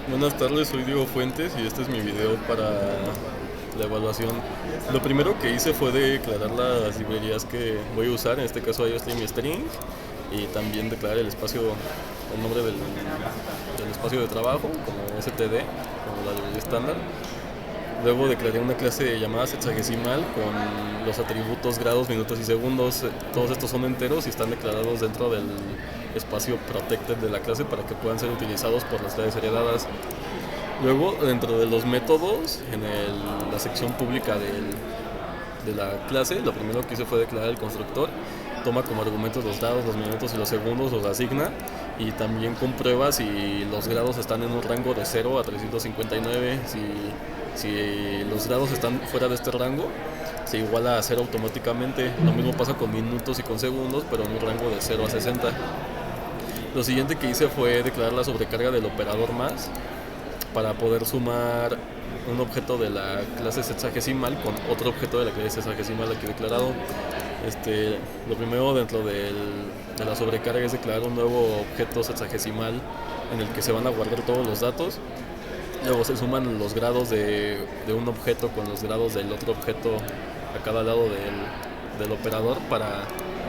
Buenas tardes, soy Diego Fuentes y este es mi video para la evaluación. Lo primero que hice fue declarar las librerías que voy a usar, en este caso IOStream y String, y también declarar el espacio, el nombre del espacio de trabajo, como STD, como la librería estándar. Luego declaré una clase llamada sexagesimal con los atributos grados, minutos y segundos. Todos estos son enteros y están declarados dentro del espacio protected de la clase para que puedan ser utilizados por las clases heredadas. Luego, dentro de los métodos, en la sección pública de la clase, lo primero que hice fue declarar el constructor. Toma como argumentos los grados, los minutos y los segundos, los asigna y también comprueba si los grados están en un rango de 0 a 359. Si los grados están fuera de este rango, se iguala a 0 automáticamente. Lo mismo pasa con minutos y con segundos, pero en un rango de 0 a 60. Lo siguiente que hice fue declarar la sobrecarga del operador más para poder sumar un objeto de la clase sexagesimal con otro objeto de la clase sexagesimal aquí declarado. Lo primero dentro de la sobrecarga es declarar un nuevo objeto sexagesimal en el que se van a guardar todos los datos. Luego se suman los grados de un objeto con los grados del otro objeto a cada lado del operador para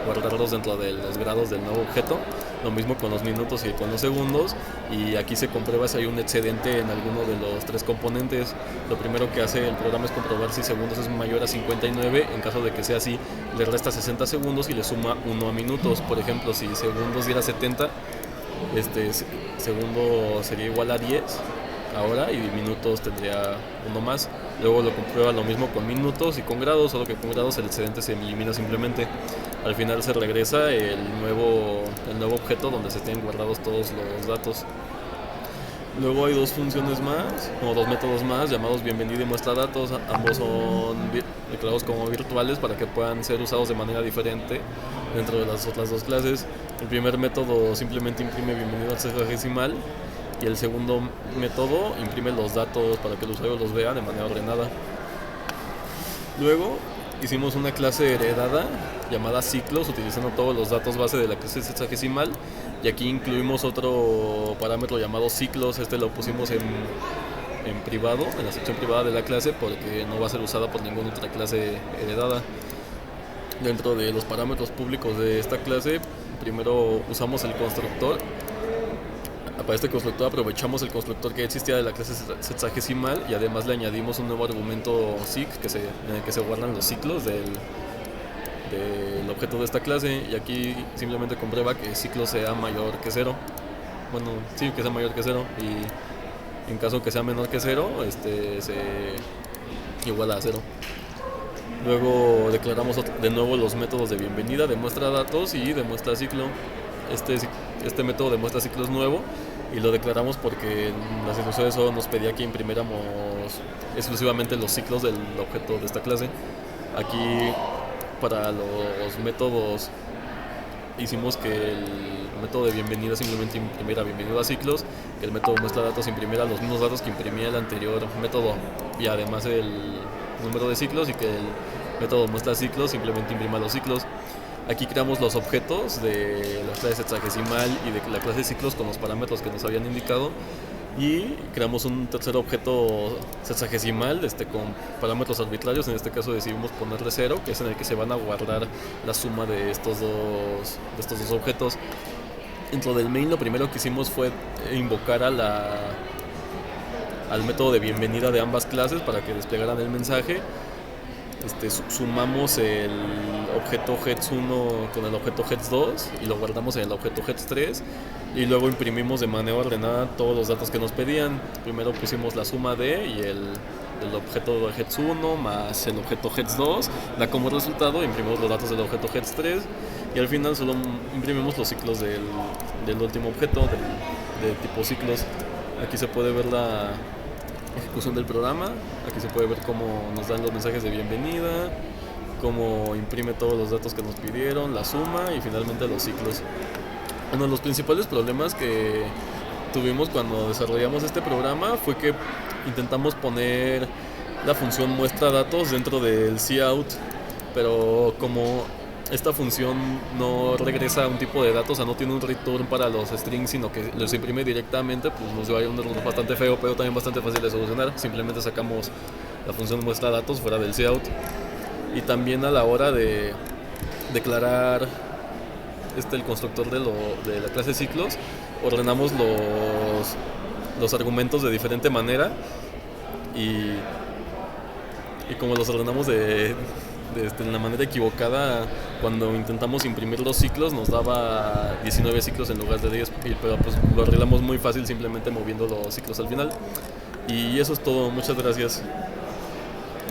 guardarlos dentro de los grados del nuevo objeto. Lo mismo con los minutos y con los segundos, y aquí se comprueba si hay un excedente en alguno de los tres componentes. Lo primero que hace el programa es comprobar si segundos es mayor a 59. En caso de que sea así, le resta 60 segundos y le suma 1 a minutos. Por ejemplo, si segundos diera 70, segundo sería igual a 10 ahora, y minutos tendría uno más. Luego lo comprueba lo mismo con minutos y con grados, solo que con grados el excedente se elimina simplemente. Al final se regresa el nuevo objeto donde se tienen guardados todos los datos. Luego hay dos funciones más, o dos métodos más, llamados bienvenida y muestra datos. Ambos son declarados como virtuales para que puedan ser usados de manera diferente dentro de las otras dos clases. El primer método simplemente imprime bienvenido al sexagesimal, y el segundo método imprime los datos para que el usuario los vea de manera ordenada. Luego hicimos una clase heredada llamada ciclos, utilizando todos los datos base de la clase sexagesimal, y aquí incluimos otro parámetro llamado ciclos. Lo pusimos en privado, en la sección privada de la clase, porque no va a ser usada por ninguna otra clase heredada. Dentro de los parámetros públicos de esta clase, primero usamos el constructor. Para este constructor aprovechamos el constructor que existía de la clase sexagesimal, y además le añadimos un nuevo argumento SIC en el que se guardan los ciclos del objeto de esta clase, y aquí simplemente comprueba que el ciclo sea mayor que 0. Bueno, sí, que sea mayor que 0, y en caso que sea menor que 0, se iguala a 0. Luego declaramos de nuevo los métodos de bienvenida, de muestra datos y de muestra ciclo. Este método de muestra ciclo es nuevo y lo declaramos porque en las instrucciones solo nos pedía que imprimiéramos exclusivamente los ciclos del objeto de esta clase. Aquí, para los métodos, hicimos que el método de bienvenida simplemente imprimiera bienvenido a ciclos, que el método muestra datos imprimiera los mismos datos que imprimía el anterior método y además el número de ciclos, y que el método muestra ciclos simplemente imprima los ciclos. Aquí creamos los objetos de la clase sexagesimal y de la clase ciclos con los parámetros que nos habían indicado, y creamos un tercer objeto sexagesimal con parámetros arbitrarios. En este caso decidimos ponerle 0, que es en el que se van a guardar la suma de estos dos objetos. Dentro del main, lo primero que hicimos fue invocar al método de bienvenida de ambas clases para que desplegaran el mensaje. Sumamos el objeto heads1 con el objeto heads2 y lo guardamos en el objeto heads3, y luego imprimimos de manera ordenada todos los datos que nos pedían. Primero pusimos la suma de y el objeto heads1 más el objeto heads2, da como resultado imprimimos los datos del objeto heads3, y al final solo imprimimos los ciclos del último objeto de tipo ciclos. Aquí se puede ver la ejecución del programa. Aquí se puede ver cómo nos dan los mensajes de bienvenida, cómo imprime todos los datos que nos pidieron, la suma y finalmente los ciclos. Uno de los principales problemas que tuvimos cuando desarrollamos este programa fue que intentamos poner la función muestra datos dentro del cout, pero como esta función no regresa un tipo de datos, o sea, no tiene un return para los strings, sino que los imprime directamente, pues nos dio un error bastante feo, pero también bastante fácil de solucionar. Simplemente sacamos la función muestra datos fuera del cout. Y también a la hora de declarar el constructor de la clase ciclos, ordenamos los argumentos de diferente manera, y como los ordenamos de la manera equivocada, cuando intentamos imprimir los ciclos nos daba 19 ciclos en lugar de 10, pero pues lo arreglamos muy fácil simplemente moviendo los ciclos al final. Y eso es todo, muchas gracias.